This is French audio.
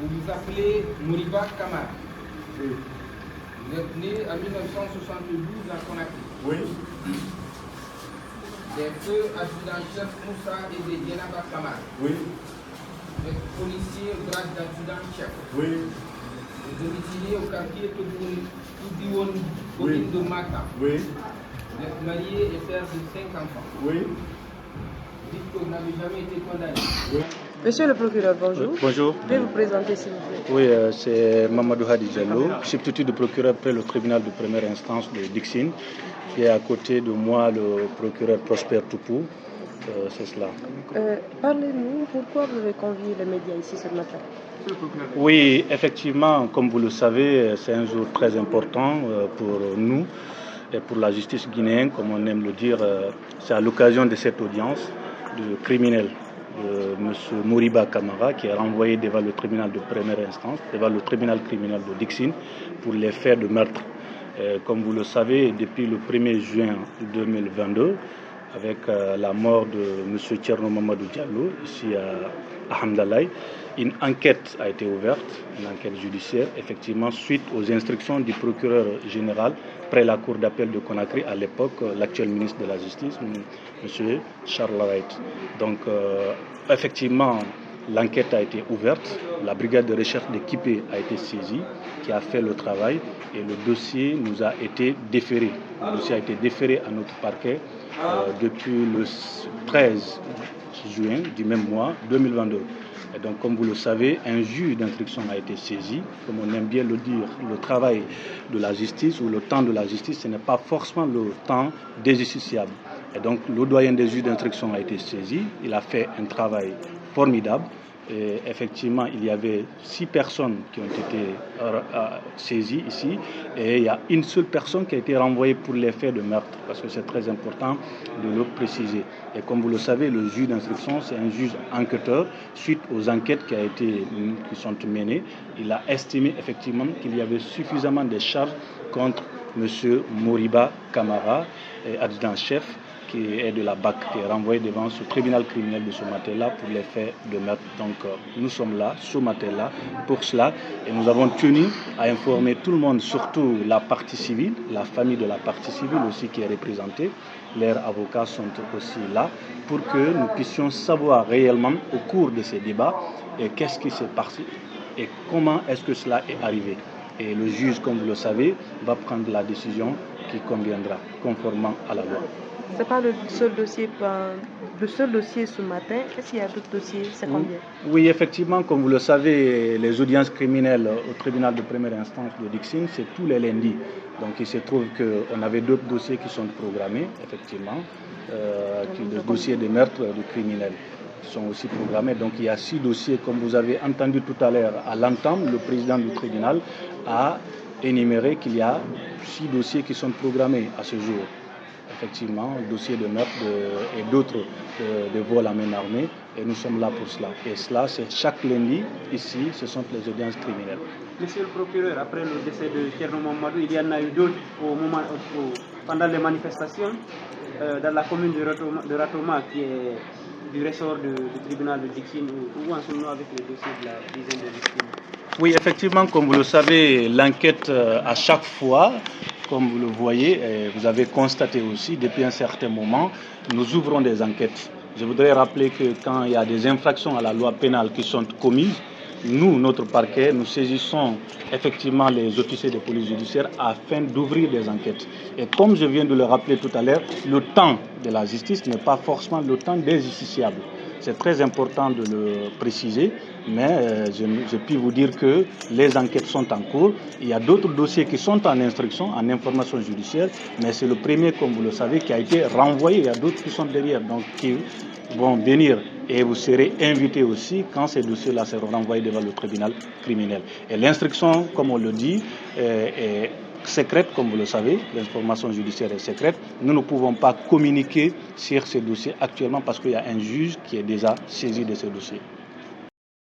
Vous vous appelez Moriba Kamara. Oui. Vous êtes né en 1972 à Conakry. Oui. Des feux adjudant-chef Moussa et de Djenaba Kamara. Oui. Vous êtes policier au grade d'adjudant-chef. Oui. Vous domiciliez au quartier Toudiwon, Oui. commune de Mata. Oui. Vous êtes marié et père de 5 enfants. Oui. Vous dites que vous n'avez jamais été condamné. Oui. Monsieur le procureur, bonjour. Bonjour. Veuillez vous présenter s'il vous plaît. Oui, c'est Mamadou Hadi Diallo, substitut de procureur près le tribunal de première instance de Dixine. Et à côté de moi, le procureur Prosper Toupou. C'est cela. Parlez-nous, pourquoi vous avez convié les médias ici ce matin? Oui, effectivement, comme vous le savez, c'est un jour très important pour nous et pour la justice guinéenne, comme on aime le dire. C'est à l'occasion de cette audience de criminel de M. Moriba Kamara, qui est renvoyé devant le tribunal de première instance, devant le tribunal criminel de Dixine, pour les faits de meurtre. Comme vous le savez, depuis le 1er juin 2022, avec la mort de M. Thierno Mamadou Diallo, ici à Hamdalaï, une enquête a été ouverte, une enquête judiciaire, effectivement, suite aux instructions du procureur général près la cour d'appel de Conakry, à l'époque, l'actuel ministre de la Justice, M. Charles Wright. Donc, effectivement, l'enquête a été ouverte, la brigade de recherche d'équipée a été saisie, qui a fait le travail, et le dossier nous a été déféré. Le dossier a été déféré à notre parquet depuis le 13 juin du même mois 2022. Et donc, comme vous le savez, un juge d'instruction a été saisi. Comme on aime bien le dire, le travail de la justice ou le temps de la justice, ce n'est pas forcément le temps des justiciables. Et donc, le doyen des juges d'instruction a été saisi. Il a fait un travail formidable. Et effectivement, il y avait 6 personnes qui ont été saisies ici, et il y a une seule personne qui a été renvoyée pour les faits de meurtre, parce que c'est très important de le préciser. Et comme vous le savez, le juge d'instruction, c'est un juge enquêteur. Suite aux enquêtes qui sont menées, il a estimé effectivement qu'il y avait suffisamment de charges contre M. Moriba Kamara, adjudant-chef, qui est de la BAC, qui est renvoyé devant ce tribunal criminel de ce matin-là pour les faits de meurtre. Donc nous sommes là, ce matin-là, pour cela, et nous avons tenu à informer tout le monde, surtout la partie civile, la famille de la partie civile aussi qui est représentée. Leurs avocats sont aussi là pour que nous puissions savoir réellement au cours de ces débats qu'est-ce qui s'est passé et comment est-ce que cela est arrivé. Et le juge, comme vous le savez, va prendre la décision qui conviendra, conformément à la loi. Ce n'est pas le seul dossier ce matin. Est-ce qu'il y a d'autres dossiers? C'est combien? Oui, effectivement, comme vous le savez, les audiences criminelles au tribunal de première instance de Dixine, c'est tous les lundis. Donc il se trouve qu'on avait d'autres dossiers qui sont programmés, effectivement, des dossiers de meurtre de criminels qui sont aussi programmés. Donc il y a 6 dossiers, comme vous avez entendu tout à l'heure à l'entame, le président du tribunal a énuméré qu'il y a 6 dossiers qui sont programmés à ce jour. Effectivement, le dossier de meurtre et d'autres de vol à main armée, et nous sommes là pour cela. Et cela, c'est chaque lundi, ici, ce sont les audiences criminelles. Monsieur le procureur, après le décès de Thierno Mamadou, il y en a eu d'autres pendant les manifestations dans la commune de Ratoma, qui est du ressort du tribunal de Dixine. Où en sommes-nous avec le dossier de la dizaine de victimes? Oui, effectivement, comme vous le savez, l'enquête à chaque fois, comme vous le voyez, et vous avez constaté aussi, depuis un certain moment, nous ouvrons des enquêtes. Je voudrais rappeler que quand il y a des infractions à la loi pénale qui sont commises, nous, notre parquet, nous saisissons effectivement les officiers de police judiciaire afin d'ouvrir des enquêtes. Et comme je viens de le rappeler tout à l'heure, le temps de la justice n'est pas forcément le temps des justiciables. C'est très important de le préciser, mais je puis vous dire que les enquêtes sont en cours. Il y a d'autres dossiers qui sont en instruction, en information judiciaire, mais c'est le premier, comme vous le savez, qui a été renvoyé. Il y a d'autres qui sont derrière, donc qui vont venir, et vous serez invités aussi quand ces dossiers-là seront renvoyés devant le tribunal criminel. Et l'instruction, comme on le dit, est secrète, comme vous le savez, l'information judiciaire est secrète. Nous ne pouvons pas communiquer sur ces dossiers actuellement parce qu'il y a un juge qui est déjà saisi de ces dossiers.